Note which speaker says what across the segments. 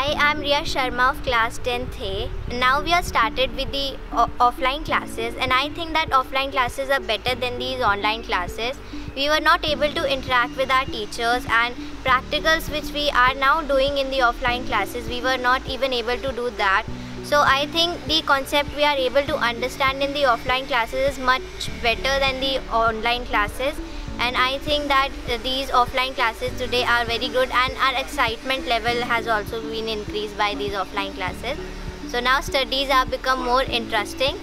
Speaker 1: Hi, I'm Riya Sharma of class 10th A. Now we are started with the offline classes, and I think that offline classes are better than these online classes. We were not able to interact with our teachers, and practicals which we are now doing in the offline classes, we were not even able to do that. So I think the concept we are able to understand in the offline classes is much better than the online classes. And I think that these offline classes today are very good, and our excitement level has also been increased by these offline classes. So now studies have become more interesting.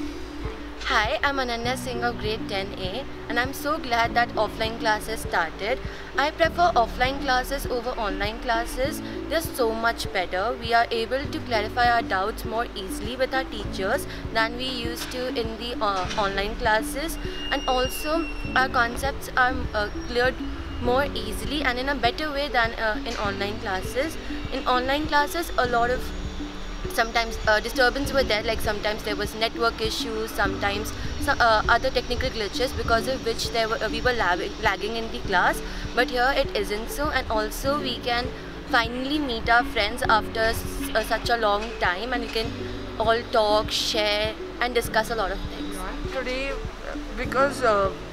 Speaker 2: Hi, I'm Ananya Singh of grade 10A, and I'm so glad that offline classes started. I prefer offline classes over online classes. They're so much better. We are able to clarify our doubts more easily with our teachers than we used to in the online classes, and also our concepts are cleared more easily and in a better way than in online classes. In online classes, a lot of sometimes disturbance were there, like sometimes there was network issues, sometimes some other technical glitches, because of which we were lagging in the class. But here it isn't so, and also we can finally meet our friends after such a long time, and we can all talk, share and discuss a lot of things.
Speaker 3: Today, because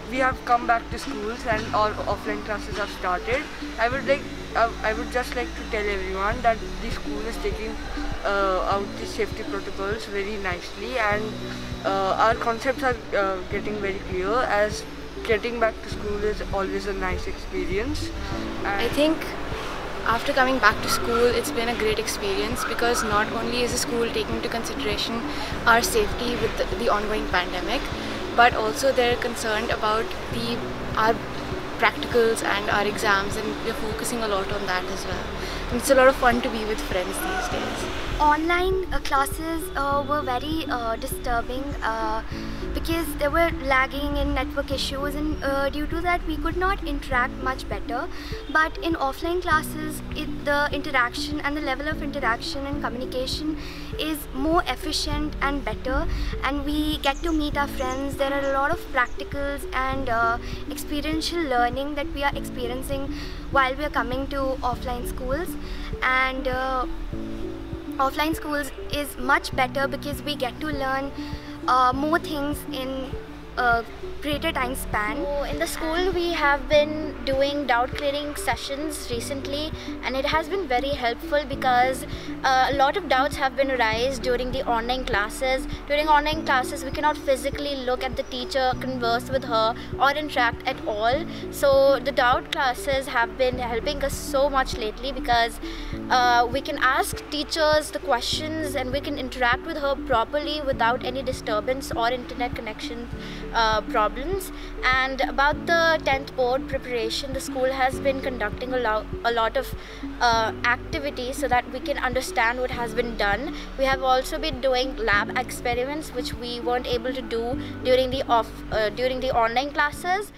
Speaker 3: we have come back to schools and all offline classes have started, I would just like to tell everyone that the school is taking out the safety protocols very nicely, and our concepts are getting very clear, as getting back to school is always a nice experience. And
Speaker 4: I think after coming back to school, it's been a great experience, because not only is the school taking into consideration our safety with the ongoing pandemic, but also they're concerned about our practicals and our exams, and we're focusing a lot on that as well. And it's a lot of fun to be with friends these days.
Speaker 5: Online classes were very disturbing because they were lagging in network issues, and due to that we could not interact much better. But in offline classes, the interaction and the level of interaction and communication is more efficient and better, and we get to meet our friends. There are a lot of practicals and experiential learning that we are experiencing while we are coming to offline schools. And offline schools is much better because we get to learn more things in a greater time span.
Speaker 1: So in the school we have been doing doubt clearing sessions recently, and it has been very helpful because a lot of doubts have been arised during the online classes. During online classes we cannot physically look at the teacher, converse with her or interact at all. So the doubt classes have been helping us so much lately, because we can ask teachers the questions and we can interact with her properly without any disturbance or internet connection problems. And about the 10th board preparation, the school has been conducting a lot of activities so that we can understand what has been done. We have also been doing lab experiments which we weren't able to do during the online classes.